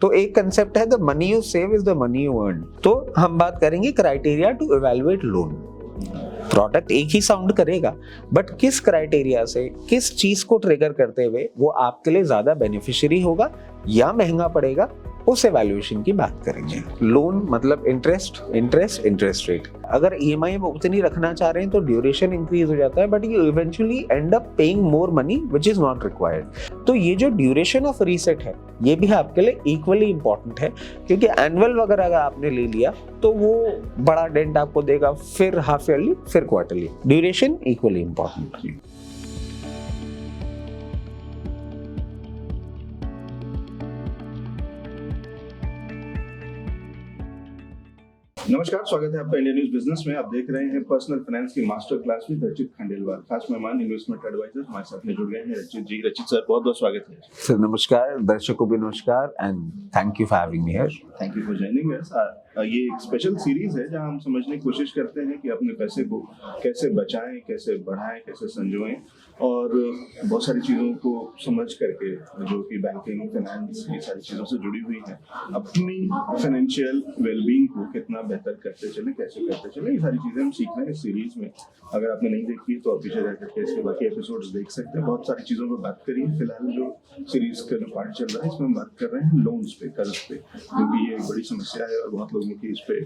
तो एक कंसेप्ट है the money you save is the money you earn. तो हम बात करेंगे criteria to evaluate loan. Product एक ही साउंड करेगा, बट किस क्राइटेरिया से, किस चीज को ट्रिगर करते हुए वो आपके लिए ज्यादा बेनिफिशियरी होगा या महंगा पड़ेगा, उस एवैल्यूएशन की बात करेंगे। लोन मतलब इंटरेस्ट रेट। अगर ईएमआई में उतनी रखना चाह रहे हैं तो ड्यूरेशन इंक्रीज हो जाता है, but you eventually and up paying more money which is not required. तो ये जो ड्यूरेशन ऑफ रीसेट है ये भी आपके लिए इक्वली इंपॉर्टेंट है, क्योंकि एनुअल वगैरह अगर आपने ले लिया तो वो बड़ा डेंट आपको देगा, फिर हाफ ईयरली, फिर क्वार्टरली। Duration equally important. नमस्कार, स्वागत है आपका इंडिया न्यूज बिजनेस में। आप देख रहे हैं पर्सनल फाइनेंस की मास्टर क्लास विद रचित खंडेलवाल। खास मेहमान इन्वेस्टमेंट एडवाइजर हमारे साथ में जुड़ गए हैं रचित जी। रचित सर, बहुत बहुत स्वागत है। सर नमस्कार, दर्शकों भी नमस्कार and thank you for having me here. Thank you for joining us. ये एक स्पेशल सीरीज है जहां हम समझने की कोशिश करते हैं कि अपने पैसे को कैसे बचाएं, कैसे बढ़ाएं, कैसे संजोएं, और बहुत सारी चीज़ों को समझ करके जो कि बैंकिंग, फाइनेंस, ये सारी चीज़ों से जुड़ी हुई हैं, अपनी फाइनेंशियल वेलबींग को कितना बेहतर करते चले, कैसे करते चले, ये सारी चीज़ें हम सीख रहे हैं इस सीरीज में। अगर आपने नहीं देखी तो आप पीछे जाकर के इसके बाकी एपिसोड्स देख सकते हैं। बहुत सारी चीज़ों पर बात करी। फिलहाल जो सीरीज का जो पार्ट चल रहा है इसमें हम बात कर रहे हैं लोन्स पे, कर्ज पे, क्योंकि ये एक बड़ी समस्या है और बहुत लोगों की इस पे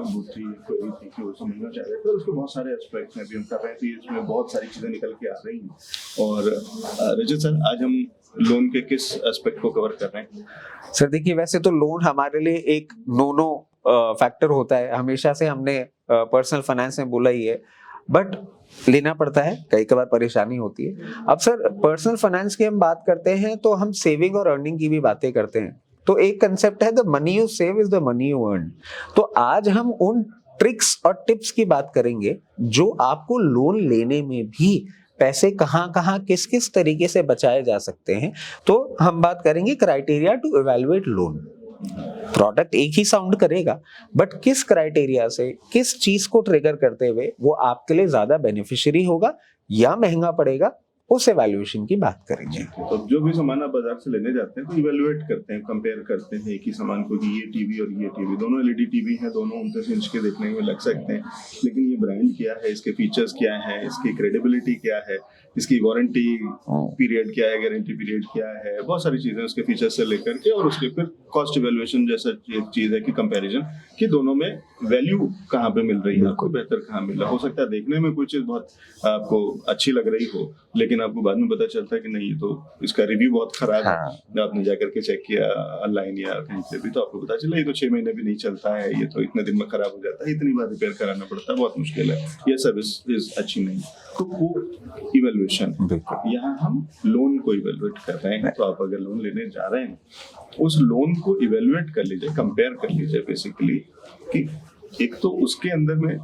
बुद्धि क्वेरी थी कि वो समझना चाह रहे थे। और उसके बहुत सारे एस्पेक्ट्स हैं, अभी हम कर रहे थे, इसमें बहुत सारी चीज़ें निकल के आ रही हैं। और रजत सर, आज हम लोन के किस एस्पेक्ट को कवर कर रहे हैं? सर देखिए, वैसे तो लोन हमारे लिए एक नो फैक्टर होता है, हमेशा से हमने पर्सनल फाइनेंस में बोला ही है, बट लेना पड़ता है, कई कबार परेशानी होती है। अब सर पर्सनल फाइनेंस की हम बात करते हैं तो हम सेविंग और अर्निंग की भी बातें करते हैं। तो एक कंसेप्ट है the money you save is the money you earn. तो आज हम उन ट्रिक्स और टिप्स की बात करेंगे जो आपको लोन लेने में भी पैसे कहाँ किस किस तरीके से बचाए जा सकते हैं। तो हम बात करेंगे criteria to evaluate loan. Product एक ही साउंड करेगा, बट किस क्राइटेरिया से, किस चीज को ट्रिगर करते हुए वो आपके लिए ज्यादा बेनिफिशियरी होगा या महंगा पड़ेगा, उस एवैल्यूएशन की बात करेंगे। तो जो भी सामान आप बाजार से लेने जाते हैं तो इवैल्यूएट करते हैं, कंपेयर करते हैं एक ही सामान को कि ये टीवी और ये टीवी, दोनों एलईडी टीवी हैं, दोनों 29 इंच के देखने में लग सकते हैं, लेकिन ये ब्रांड क्या है, इसके फीचर्स क्या है, इसकी क्रेडिबिलिटी क्या है, इसकी वारंटी पीरियड क्या है, गारंटी पीरियड क्या है, बहुत सारी चीजें उसके फीचर्स से लेकर के, और उसके फिर कॉस्ट इवैल्यूएशन जैसा एक चीज है कि कंपैरिजन कि दोनों में वैल्यू कहाँ पे मिल रही है, आपको बेहतर कहाँ मिल रहा। हो सकता है देखने में कोई चीज बहुत आपको अच्छी लग रही हो, लेकिन आपको बाद में पता चलता है कि नहीं, तो इसका रिव्यू बहुत खराब है। आपने जाकर के चेक किया ऑनलाइन या कहीं से भी, तो आपको पता चला ये तो 6 महीने भी नहीं चलता है, ये तो इतने दिन में खराब हो जाता है, इतनी बार रिपेयर कराना पड़ता है, बहुत मुश्किल है, ये सर्विस इज अच्छी नहीं। तो वो इवैल्यूएशन, यहाँ हम लोन को इवैल्यूएट कर रहे हैं। तो आप अगर लोन लेने जा रहे हैं, उस लोन को इवैल्यूएट कर लीजिए, कंपेयर कर लीजिए बेसिकली, कि एक तो उसके अंदर में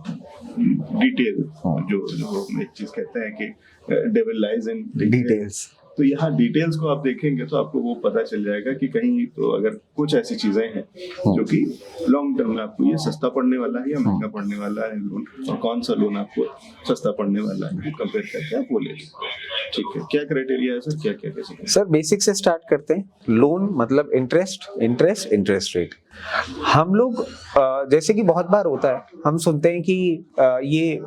डिटेल, जो एक चीज कहते हैं कि डेविल लाइज इन डिटेल्स। तो यहाँ डिटेल्स को आप देखेंगे तो आपको वो पता चल जाएगा कि कहीं तो अगर कुछ ऐसी चीजें हैं जो कि लॉन्ग टर्म में आपको ये सस्ता पड़ने वाला है या महंगा पड़ने वाला है लोन, और कौन सा लोन आपको सस्ता पड़ने वाला है, कंपेयर करके आप वो ले लीजिए। ठीक है, क्या क्राइटेरिया है सर, क्या क्या कैसे? सर बेसिक से स्टार्ट करते हैं। लोन मतलब इंटरेस्ट रेट। हम लोग जैसे कि बहुत बार होता है, हम सुनते हैं कि ये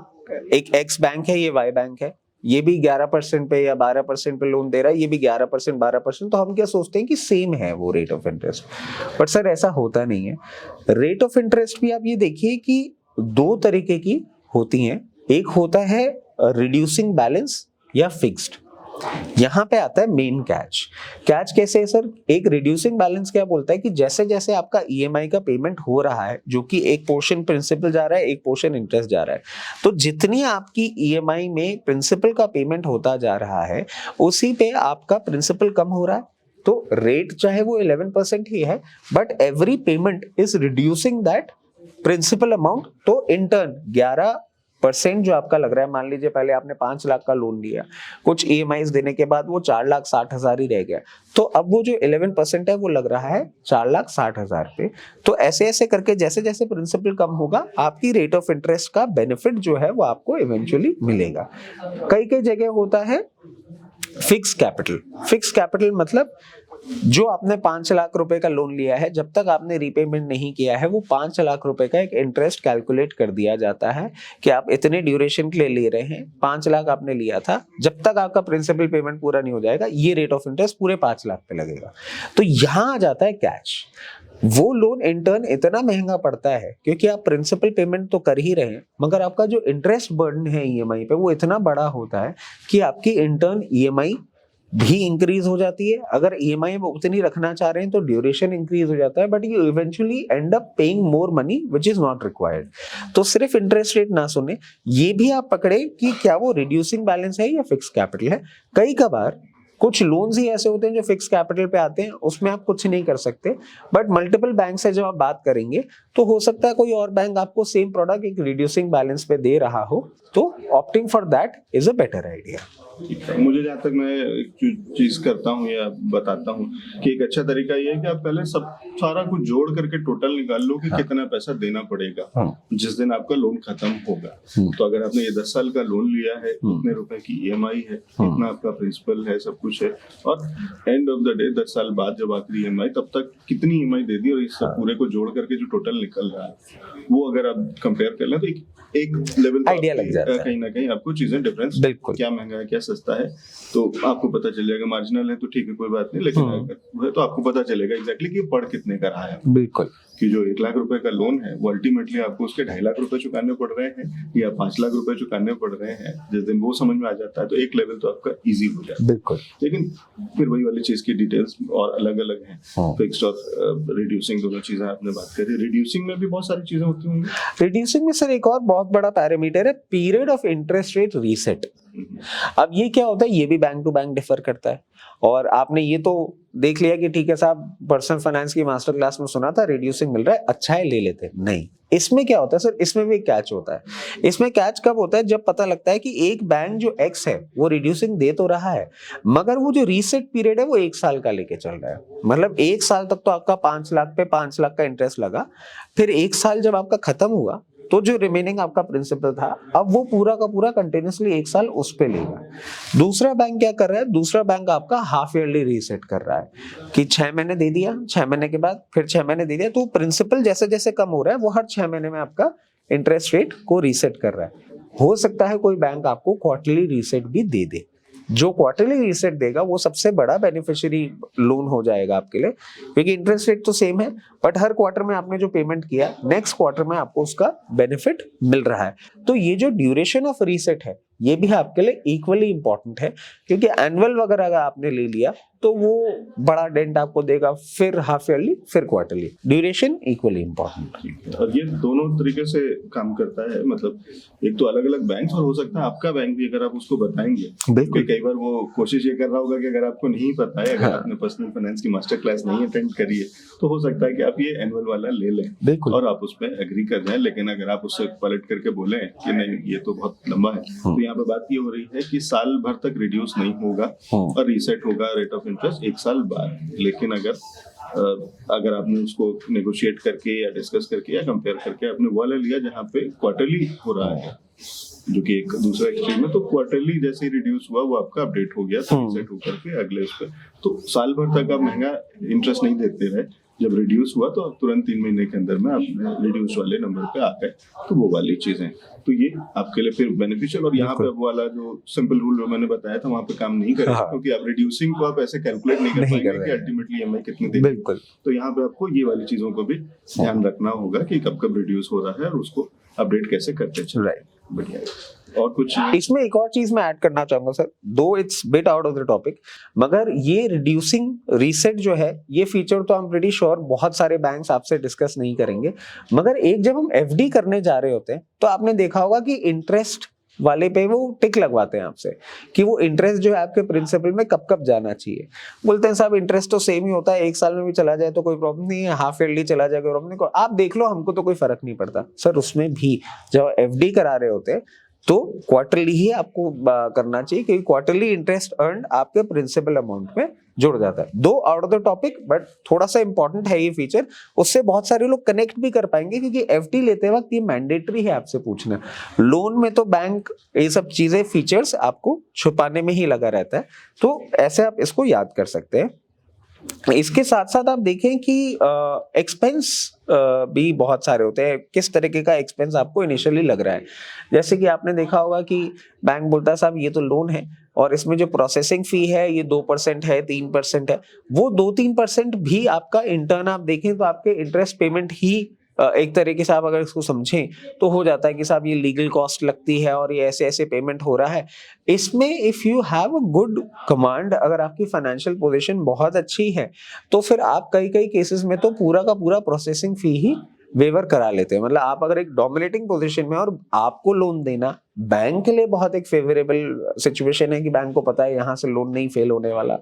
एक एक्स बैंक है, ये वाई बैंक है, ये भी 11% पे या 12% पे लोन दे रहा है, ये भी 11% 12%। तो हम क्या सोचते हैं कि सेम है वो rate of interest, but sir ऐसा होता नहीं है। रेट ऑफ इंटरेस्ट भी आप ये देखिए कि 2 तरीके की होती हैं। एक होता है रिड्यूसिंग बैलेंस या फिक्स्ड। यहाँ पे आता है मेन कैच कैसे है सर? एक रिड्यूसिंग बैलेंस क्या बोलता है कि जैसे जैसे आपका ईएमआई का पेमेंट हो रहा है, जो कि एक पोर्शन प्रिंसिपल जा रहा है, एक पोर्शन इंटरेस्ट जा रहा है, तो जितनी आपकी ईएमआई में प्रिंसिपल का पेमेंट होता जा रहा है, उसी पे आपका प्रिंसिपल कम हो रहा है। तो रेट चाहे वो 11% ही है, but every payment is reducing that principal amount. तो इन टर्न 11% जो आपका लग रहा है, मान लीजिए पहले आपने 5 लाख का लोन लिया, कुछ ईएमआईज देने के बाद वो 4,60,000 ही रह गया, तो अब वो जो 11% है वो लग रहा है 4,60,000 पे। तो ऐसे ऐसे करके जैसे जैसे प्रिंसिपल कम होगा, आपकी रेट ऑफ इंटरेस्ट का बेनिफिट जो है वो आपको इवेंचुअली मिलेगा। कई कई जगह होता है फिक्स कैपिटल मतलब जो आपने 5 लाख रुपए का लोन लिया है, जब तक आपने रीपेमेंट नहीं किया है, वो 5 लाख रुपए का एक इंटरेस्ट कैलकुलेट कर दिया जाता है कि आप इतने ड्यूरेशन के लिए ले रहे हैं, 5 लाख आपने लिया था, जब तक आपका प्रिंसिपल पेमेंट पूरा नहीं हो जाएगा ये रेट ऑफ इंटरेस्ट पूरे 5 लाख पे लगेगा। तो यहां आ जाता है कैच। वो लोन इंटर्न इतना महंगा पड़ता है क्योंकि आप प्रिंसिपल पेमेंट तो कर ही रहे हैं, मगर आपका जो इंटरेस्ट बर्डन है ईएमआई पे वो इतना बड़ा होता है कि आपकी इंटर्न ईएमआई भी इंक्रीज हो जाती है। अगर ईएमआई में उतनी रखना चाह रहे हैं तो ड्यूरेशन इंक्रीज हो जाता है, but you eventually and up paying more money which is not required. तो सिर्फ इंटरेस्ट रेट ना सुने, ये भी आप पकड़े कि क्या वो रिड्यूसिंग बैलेंस है या फिक्स कैपिटल है। कई कबार कुछ लोन्स ही ऐसे होते हैं जो फिक्स कैपिटल पे आते हैं, उसमें आप कुछ नहीं कर सकते, बट मल्टीपल बैंक से जब आप बात करेंगे तो हो सकता है कोई और बैंक आपको सेम प्रोडक्ट एक रिड्यूसिंग बैलेंस पे दे रहा हो, तो opting for that is a better idea. मुझे जहाँ तक मैं एक चीज करता हूँ या बताता हूँ कि एक अच्छा तरीका ये है कि आप पहले सारा कुछ जोड़ करके टोटल निकाल लो कि कितना पैसा देना पड़ेगा जिस दिन आपका लोन खत्म होगा। तो अगर आपने ये 10 साल का लोन लिया है, कितने रुपए की ईएमआई है, कितना आपका प्रिंसिपल है, सब कुछ है, और एंड ऑफ द डे 10 साल बाद जब आखिरी ईएमआई तब तक कितनी ईएमआई दे दी, और इस सब पूरे को जोड़ करके जो टोटल निकल रहा है वो अगर आप कंपेयर कर लें तो एक लेवल आइडिया लग जाता है। कहीं ना कहीं आपको चीजें डिफरेंस, क्या महंगा है क्या सस्ता है, तो आपको पता चल जाएगा। मार्जिनल है तो ठीक है कोई बात नहीं, लेकिन अगर है तो आपको पता चलेगा एग्जैक्टली कि पढ़ कितने का रहा है। बिल्कुल, कि जो 1 लाख रुपए का लोन है वो अल्टीमेटली आपको उसके 2.5 लाख रुपए चुकाने पड़ रहे हैं या 5 लाख रुपए चुकाने पड़ रहे हैं। जिस दिन वो समझ में आ जाता है तो एक लेवल तो आपका इजी हो जाता है। बिल्कुल, लेकिन फिर वही वाली चीज की डिटेल्स और अलग अलग हैं। फिक्स्ड और रिड्यूसिंग दोनों चीजें आपने बात करी। रिड्यूसिंग में भी बहुत सारी चीजें होती होंगी। रिड्यूसिंग में सर एक और बहुत बड़ा पैरामीटर है period of interest rate reset. अब ये क्या होता है, ये भी बैंक टू बैंक डिफर करता है, और आपने ये तो देख लिया कि ठीक है साहब पर्सनल फाइनेंस की मास्टर क्लास में सुना था रिड्यूसिंग मिल रहा है, अच्छा है ले लेते हैं। नहीं, इसमें क्या होता है सर, इसमें भी कैच होता है। इसमें कैच कब होता है, जब पता लगता है कि एक बैंक जो एक्स है वो रिड्यूसिंग दे तो रहा है, मगर वो जो रीसेट पीरियड है वो 1 साल का लेके चल रहा है। मतलब 1 साल तक तो आपका 5 लाख पे 5 लाख का इंटरेस्ट लगा, फिर 1 साल जब आपका खत्म हुआ तो जो रिमेनिंग आपका प्रिंसिपल था अब वो पूरा का पूरा कंटिन्यूसली 1 साल उस पे लेगा। दूसरा बैंक क्या कर रहा है, दूसरा बैंक आपका हाफ ईयरली रीसेट कर रहा है कि 6 महीने दे दिया, 6 महीने के बाद फिर 6 महीने दे दिया, तो प्रिंसिपल जैसे जैसे कम हो रहा है वो हर 6 महीने में आपका इंटरेस्ट रेट को रीसेट कर रहा है। हो सकता है कोई बैंक आपको क्वार्टरली रीसेट भी दे दे। जो क्वार्टरली रीसेट देगा वो सबसे बड़ा बेनिफिशियरी लोन हो जाएगा आपके लिए, क्योंकि इंटरेस्ट रेट तो सेम है बट हर क्वार्टर में आपने जो पेमेंट किया नेक्स्ट क्वार्टर में आपको उसका बेनिफिट मिल रहा है। तो ये जो ड्यूरेशन ऑफ रीसेट है ये भी आपके लिए इक्वली इंपॉर्टेंट है, क्योंकि एनुअल वगैरह अगर आपने ले लिया तो वो बड़ा डेंट आपको देगा, फिर हाफ ईयरली फिर क्वार्टरली, ड्यूरेशन इक्वली इंपॉर्टेंट। और ये दोनों तरीके से काम करता है, मतलब एक तो अलग अलग बैंक और हो सकता है आपका बैंक भी, अगर आप उसको बताएंगे। बिल्कुल, कई बार वो कोशिश ये कर रहा होगा कि अगर आपको नहीं पता है, अगर आपने पर्सनल फाइनेंस की मास्टर क्लास नहीं अटेंड करी है तो हो सकता है कि आप ये एनुअल वाला ले लें और आप उस पर एग्री कर जाएं। लेकिन अगर आप उससे पलट करके बोलें कि नहीं ये तो बहुत लंबा है, तो यहाँ पे बात ये हो रही है कि साल भर तक रिड्यूस नहीं होगा और रीसेट होगा रेट ऑफ इंटरेस्ट 1 साल बाद। लेकिन अगर आपने उसको नेगोशिएट करके या डिस्कस करके या कंपेयर करके आपने वो वाला लिया जहाँ पे क्वार्टरली हो रहा है, जो कि एक दूसरा एक्सट्रीम है, तो क्वार्टरली जैसे ही रिड्यूस हुआ वो आपका अपडेट हो गया, तो रीसेट होकर के अगले उस पर तो साल भर तक आप महंगा इंटरेस्ट नहीं देते रहे। जब रिड्यूस हुआ तो तुरंत 3 महीने के अंदर में आप रिड्यूस वाले नंबर पे आ गए, तो वो वाली चीजें, तो ये आपके लिए फिर बेनिफिशियल। और यहाँ पे वो वाला जो सिंपल रूल जो मैंने बताया था वहाँ पे काम नहीं करेगा, क्योंकि आप रिड्यूसिंग को आप ऐसे कैलकुलेट नहीं कर पाएंगे कि अल्टीमेटली ईएमआई कितनी देगी। बिल्कुल, तो यहाँ पे आपको ये वाली चीजों को भी ध्यान रखना होगा कि कब कब रिड्यूस हो रहा है और उसको अपडेट कैसे करते चल। बढ़िया। और कुछ इसमें एक और चीज मैं ऐड करना चाहूंगा सर, दो it's bit out of the topic, मगर ये रिड्यूसिंग रीसेट जो है ये फीचर तो आई एम प्रीटी श्योर बहुत सारे बैंक्स आपसे डिस्कस नहीं करेंगे, मगर एक जब हम एफडी करने जा रहे होते हैं तो आपने देखा होगा कि इंटरेस्ट वाले पे वो टिक लगवाते हैं आपसे कि वो इंटरेस्ट जो है आपके प्रिंसिपल में कब कब जाना चाहिए। बोलते हैं साहब इंटरेस्ट तो सेम ही होता है, 1 साल में भी चला जाए तो कोई प्रॉब्लम नहीं है, हाफ ईयरली चला जाए कोई प्रॉब्लम नहीं, आप देख लो हमको तो कोई फर्क नहीं पड़ता। सर उसमें भी जब एफडी करा रहे होते हैं तो क्वार्टरली ही आपको करना चाहिए, क्योंकि क्वार्टरली इंटरेस्ट अर्न आपके प्रिंसिपल अमाउंट में जुड़ जाता है। दो out of the topic but थोड़ा सा इंपॉर्टेंट है ये फीचर, उससे बहुत सारे लोग कनेक्ट भी कर पाएंगे, क्योंकि एफडी लेते वक्त ये मैंडेटरी है आपसे पूछना। लोन में तो बैंक ये सब चीजें फीचर्स आपको छुपाने में ही लगा रहता है, तो ऐसे आप इसको याद कर सकते हैं। इसके साथ साथ आप देखें कि एक्सपेंस भी बहुत सारे होते हैं। किस तरीके का एक्सपेंस आपको इनिशियली लग रहा है, जैसे कि आपने देखा होगा कि बैंक बोलता है साहब ये तो लोन है और इसमें जो प्रोसेसिंग फी है ये 2% है, 3% है। वो 2-3% भी आपका इंटर्न आप देखें तो आपके इंटरेस्ट पेमेंट ही एक तरीके से आप अगर इसको समझें तो हो जाता है कि साहब ये लीगल कॉस्ट लगती है और ये ऐसे ऐसे पेमेंट हो रहा है। इसमें if you have a good command, अगर आपकी फाइनेंशियल पोजीशन बहुत अच्छी है तो फिर आप कई कई केसेस में तो पूरा का पूरा प्रोसेसिंग फी ही वेवर करा लेते हैं। मतलब आप अगर एक डोमिनेटिंग पोजीशन में और आपको लोन देना बैंक के लिए बहुत एक फेवरेबल सिचुएशन है कि बैंक को पता है यहाँ से लोन नहीं फेल होने वाला,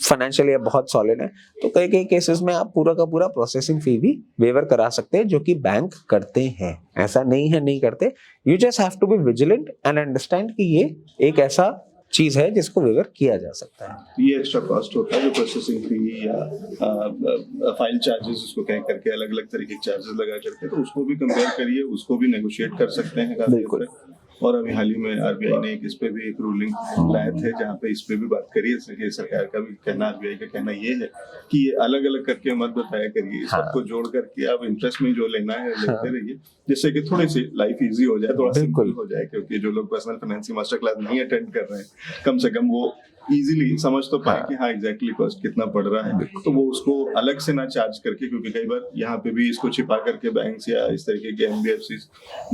फाइनेंशियली बहुत सॉलिड है, तो कई कई केसेस में आप पूरा का पूरा प्रोसेसिंग फी भी वेवर करा सकते हैं, जो कि बैंक करते हैं। ऐसा नहीं है नहीं करते, you just have to be vigilant and understand कि ये एक ऐसा चीज है जिसको वेवर किया जा सकता है। ये एक्स्ट्रा कॉस्ट होता है जो प्रोसेसिंग फी या फाइल चार्जेस उसको कह करके अलग अलग तरीके के चार्जेस लगा करके, तो उसको भी कंपेयर करिए, उसको भी नेगोशिएट कर सकते हैं काफी हद तक। और अभी हाल ही में आरबीआई ने इस पे भी एक रूलिंग लाए थे जहाँ पे इस पे भी बात करिए। सरकार का भी कहना, आरबीआई का कहना ये है कि ये अलग अलग करके मत बताया करिए, सबको जोड़ करके आप इंटरेस्ट में जो लेना है लेते रहिए, जिससे कि थोड़ी सी लाइफ इजी हो जाए, थोड़ा सिंपल हो जाए। क्योंकि जो लोग पर्सनल फाइनेंस की मास्टर क्लास नहीं अटेंड कर रहे हैं, कम से कम वो इजीली समझ तो पाए कि हाँ एग्जैक्टली कॉस्ट कितना पड़ रहा है, तो वो उसको अलग से ना चार्ज करके, क्योंकि कई बार यहाँ पे भी इसको छिपा करके बैंक्स या इस तरीके के एनबीएफसी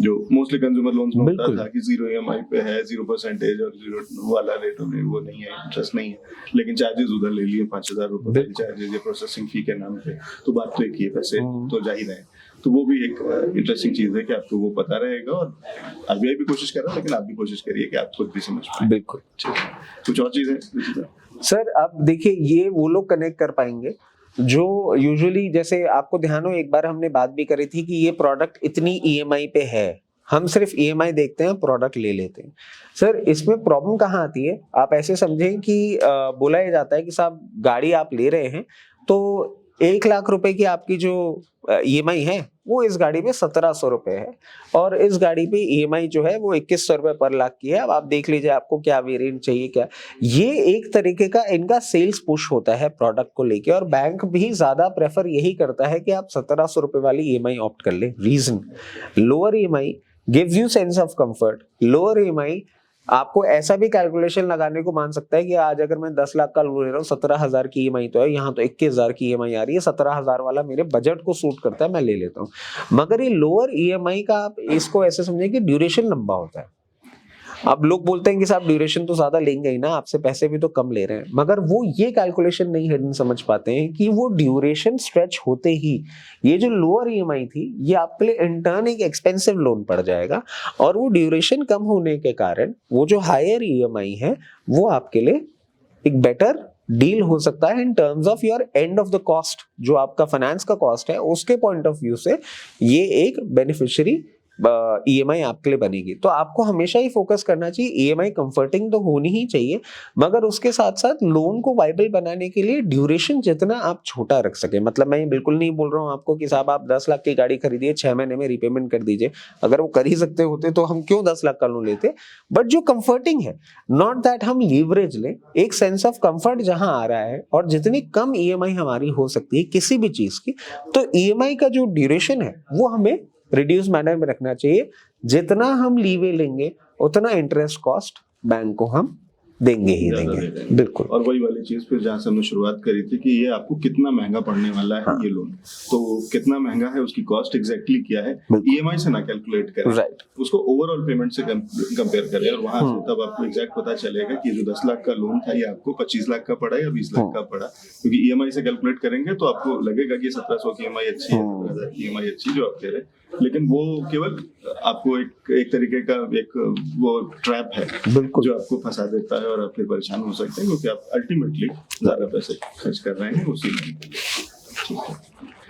जो मोस्टली कंज्यूमर लोन्स में होता था कि 0 EMI पे है, 0% और 0 वाला रेट में वो नहीं है, इंटरेस्ट नहीं है, लेकिन चार्जेस उधर ले लिए 5,000 रुपए चार्जेस या प्रोसेसिंग फी के नाम पे, तो बात तो एक ही है, पैसे तो जा ही रहे हैं। तो वो भी एक इंटरेस्टिंग चीज है कि आपको वो पता रहेगा, और आरबीआई भी कोशिश कर रहा है, लेकिन आप भी कोशिश करिए कि आप खुद भी समझ पाए। बिल्कुल। कुछ और चीजें सर आप देखिए, ये वो लोग कनेक्ट कर पाएंगे जो यूजुअली, जैसे आपको ध्यान हो एक बार हमने बात भी करी थी कि ये प्रोडक्ट इतनी ईएमआई पे है, हम सिर्फ ईएमआई देखते हैं, प्रोडक्ट ले लेते हैं। सर इसमें प्रॉब्लम कहाँ आती है, आप ऐसे समझें कि बोला ये जाता है कि साहब गाड़ी आप ले रहे हैं तो 1 लाख रुपए की आपकी जो ईएमआई है वो इस गाड़ी पे 1700 रुपए है, और इस गाड़ी पे ईएमआई जो है वो 2100 रुपए पर लाख की है। अब आप देख लीजिए आपको क्या वेरिएंट चाहिए क्या। ये एक तरीके का इनका सेल्स पुश होता है प्रोडक्ट को लेके, और बैंक भी ज्यादा प्रेफर यही करता है कि आप 1700 रुपए वाली ईएमआई ऑप्ट कर ले। Reason, lower EMI gives you sense of comfort. Lower EMI आपको ऐसा भी कैलकुलेशन लगाने को मान सकता है कि आज अगर मैं 10 लाख का लोन ले रहा हूँ, 17,000 की ईएमआई तो है, यहाँ तो 21,000 की ईएमआई आ रही है, 17,000 वाला मेरे बजट को सूट करता है, मैं ले लेता हूँ। मगर ये लोअर ईएमआई का आप इसको ऐसे समझें कि ड्यूरेशन लंबा होता है। अब लोग बोलते हैं कि साहब ड्यूरेशन तो ज्यादा लेंगे ही ना, आपसे पैसे भी तो कम ले रहे हैं, मगर वो ये कैलकुलेशन नहीं हिडन समझ पाते हैं कि वो ड्यूरेशन स्ट्रेच होते ही ये जो लोअर ईएमआई थी ये आपके लिए इंटर्न एक एक्सपेंसिव लोन पड़ जाएगा, और वो ड्यूरेशन कम होने के कारण वो जो हायर ईएमआई है वो आपके लिए एक बेटर डील हो सकता है in terms of your end of the cost. जो आपका फाइनेंस का कॉस्ट है उसके पॉइंट ऑफ व्यू से ये एक बेनिफिशियरी ईएमआई आपके लिए बनेगी। तो आपको हमेशा ही फोकस करना चाहिए, ईएमआई कंफर्टिंग तो होनी ही चाहिए, मगर उसके साथ साथ लोन को वाइबल बनाने के लिए ड्यूरेशन जितना आप छोटा रख सके। मतलब मैं बिल्कुल नहीं बोल रहा हूँ आपको कि साहब आप 10 लाख की गाड़ी खरीदिए, 6 महीने में रिपेमेंट कर दीजिए, अगर वो कर ही सकते होते तो हम क्यों 10 लाख का लोन लेते। बट जो कंफर्टिंग है, नॉट दैट हम लीवरेज ले, एक सेंस ऑफ कंफर्ट जहां आ रहा है, और जितनी कम ईएमआई हमारी हो सकती है किसी भी चीज की, तो ईएमआई का जो ड्यूरेशन है वो हमें रिड्यूस मैनर में रखना चाहिए। जितना हम लीवे लेंगे उतना इंटरेस्ट कॉस्ट बैंक को हम देंगे ही देंगे। बिल्कुल। और वही वाली चीज फिर जहाँ से हमने शुरुआत करी थी कि ये आपको कितना महंगा पड़ने वाला है। हाँ। ये लोन तो कितना महंगा है, उसकी कॉस्ट एग्जैक्टली क्या है, ईएमआई से ना कैलकुलेट करें, राइट, उसको ओवरऑल पेमेंट से कंपेयर करें, और वहां से तब आपको एग्जैक्ट पता चलेगा कि जो 10 लाख का लोन था ये आपको 25 लाख का पड़ा या 20 लाख का पड़ा। क्योंकि ईएमआई से कैलकुलेट करेंगे तो आपको लगेगा कि 1700 की ईएमआई अच्छी है, 17,000 की ईएमआई अच्छी जो आप कह रहे हैं, लेकिन वो केवल आपको एक तरीके का एक वो ट्रैप है जो आपको फंसा देता है, और आप फिर परेशान हो सकते हैं क्योंकि आप अल्टीमेटली ज्यादा पैसे खर्च कर रहे हैं उसी में।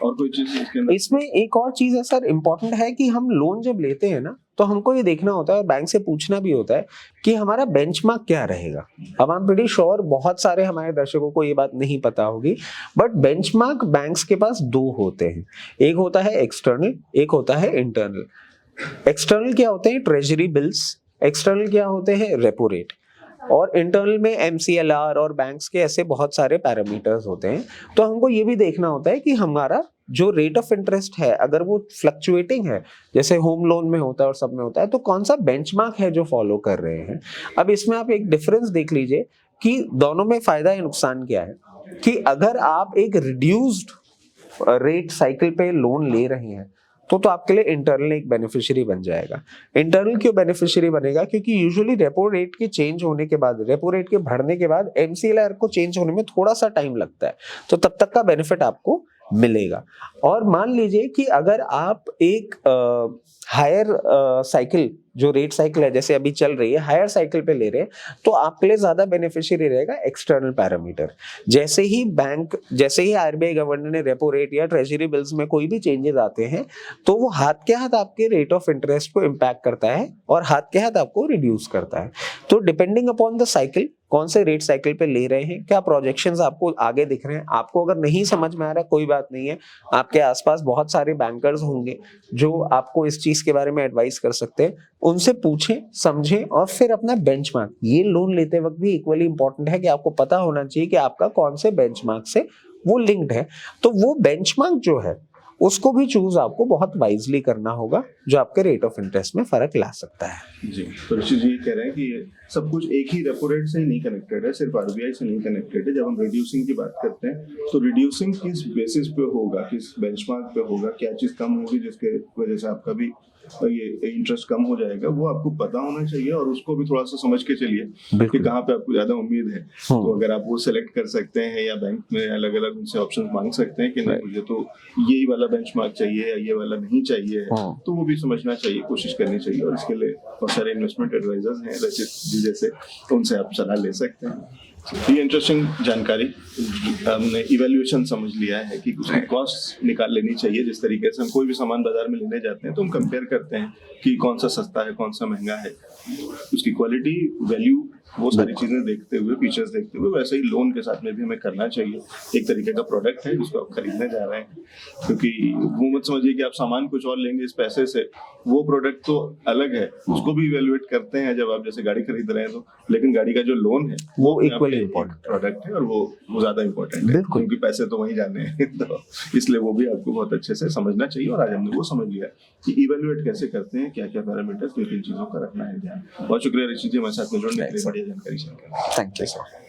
और कोई चीज इसके अंदर, इसमें एक और चीज है सर, इम्पोर्टेंट है कि हम लोन जब लेते हैं ना तो हमको ये देखना होता है और बैंक से पूछना भी होता है कि हमारा बेंचमार्क क्या रहेगा। अब आई एम प्रीटी श्योर बहुत सारे हमारे दर्शकों को ये बात नहीं पता होगी, बट बेंचमार्क बैंक्स के पास 2 होते हैं, एक होता है एक्सटर्नल, एक होता है इंटरनल। एक्सटर्नल क्या होते हैं, ट्रेजरी बिल्स, एक्सटर्नल क्या होते हैं, रेपो रेट। और इंटरनल में MCLR और बैंक्स के ऐसे बहुत सारे पैरामीटर्स होते हैं। तो हमको ये भी देखना होता है कि हमारा जो रेट ऑफ इंटरेस्ट है अगर वो फ्लक्चुएटिंग है, जैसे होम लोन में होता है और सब में होता है, तो कौन सा बेंचमार्क है जो फॉलो कर रहे हैं। अब इसमें आप एक डिफरेंस देख लीजिए कि दोनों में फायदा या नुकसान क्या है। कि अगर आप एक रिड्यूस्ड रेट साइकिल पे लोन ले रहे हैं तो आपके लिए इंटरनल एक बेनिफिशियरी बन जाएगा। इंटरनल क्यों बेनिफिशियरी बनेगा? क्योंकि यूजुअली रेपो रेट के चेंज होने के बाद, रेपो रेट के बढ़ने के बाद MCLR को चेंज होने में थोड़ा सा टाइम लगता है, तो तब तक का बेनिफिट आपको मिलेगा। और मान लीजिए कि अगर आप एक हायर साइकिल, जो रेट साइकिल है जैसे अभी चल रही है, हायर साइकिल पे ले रहे हैं, तो आपके लिए ज्यादा बेनिफिशियरी रहेगा एक्सटर्नल पैरामीटर। जैसे ही RBI गवर्नर ने रेपो रेट या ट्रेजरी बिल्स में कोई भी चेंजेस आते हैं तो वो हाथ के हाथ आपके रेट ऑफ इंटरेस्ट को इम्पैक्ट करता है और हाथ के हाथ आपको रिड्यूस करता है। तो डिपेंडिंग अपॉन द साइकिल, कौन से रेट साइकिल पे ले रहे हैं, क्या प्रोजेक्शंस आपको आगे दिख रहे हैं। आपको अगर नहीं समझ में आ रहा है कोई बात नहीं है, आपके आसपास बहुत सारे बैंकर्स होंगे जो आपको इस चीज के बारे में एडवाइस कर सकते हैं। उनसे पूछें, समझें और फिर अपना बेंचमार्क, ये लोन लेते वक्त भी इक्वली इंपॉर्टेंट है कि आपको पता होना चाहिए कि आपका कौन से बेंचमार्क से वो लिंक्ड है। तो वो बेंचमार्क जो है उसको भी चूज आपको बहुत वाइजली करना होगा, जो आपके रेट ऑफ इंटरेस्ट में फर्क ला सकता है। जी, तो ऋषि जी ये कह रहे हैं कि ये सब कुछ एक ही रेपो रेट से ही नहीं कनेक्टेड है, सिर्फ RBI से नहीं कनेक्टेड है। जब हम रिड्यूसिंग की बात करते हैं तो रिड्यूसिंग किस बेसिस पे होगा, किस बेंचमार्क पे होगा, क्या चीज कम होगी जिसके वजह से आपका भी ये इंटरेस्ट कम हो जाएगा, वो आपको पता होना चाहिए और उसको भी थोड़ा सा समझ के चलिए कि कहाँ पे आपको ज्यादा उम्मीद है। तो अगर आप वो सेलेक्ट कर सकते हैं या बैंक में अलग अलग उनसे ऑप्शंस मांग सकते हैं कि नहीं मुझे तो यही वाला बेंचमार्क चाहिए या ये वाला नहीं चाहिए, तो वो भी समझना चाहिए, कोशिश करनी चाहिए। और इसके लिए बहुत सारे इन्वेस्टमेंट एडवाइजर्स हैं रचित जी जैसे, उनसे आप सलाह ले सकते हैं। ये इंटरेस्टिंग जानकारी। हमने इवैल्यूएशन समझ लिया है कि उसकी कॉस्ट निकाल लेनी चाहिए। जिस तरीके से हम कोई भी सामान बाजार में लेने जाते हैं तो हम कंपेयर करते हैं कि कौन सा सस्ता है, कौन सा महंगा है, उसकी क्वालिटी, वैल्यू, वो सारी चीजें देखते हुए, फीचर्स देखते हुए, वैसे ही लोन के साथ में भी हमें करना चाहिए। एक तरीके का प्रोडक्ट है जिसको आप खरीदने जा रहे हैं, क्योंकि वो मत समझिए कि आप सामान कुछ और लेंगे इस पैसे से, वो प्रोडक्ट तो अलग है, उसको भी इवैल्यूएट करते हैं जब आप जैसे गाड़ी खरीद रहे हैं तो। लेकिन गाड़ी का जो लोन है वो इक्वली इम्पोर्टेंट प्रोडक्ट है और वो ज्यादा इम्पोर्टेंट है, क्योंकि पैसे तो वहीं जाने हैं। तो इसलिए वो भी आपको बहुत अच्छे से समझना चाहिए। और आज हमने वो समझ लिया कि इवैल्यूएट कैसे करते हैं, क्या क्या पैरामीटर्स, किन चीजों का रखना है ध्यान। बहुत शुक्रिया ऋषि जी हमारे साथ में जुड़ने के लिए, बढ़िया जानकारी शेयर करने। Thank you sir.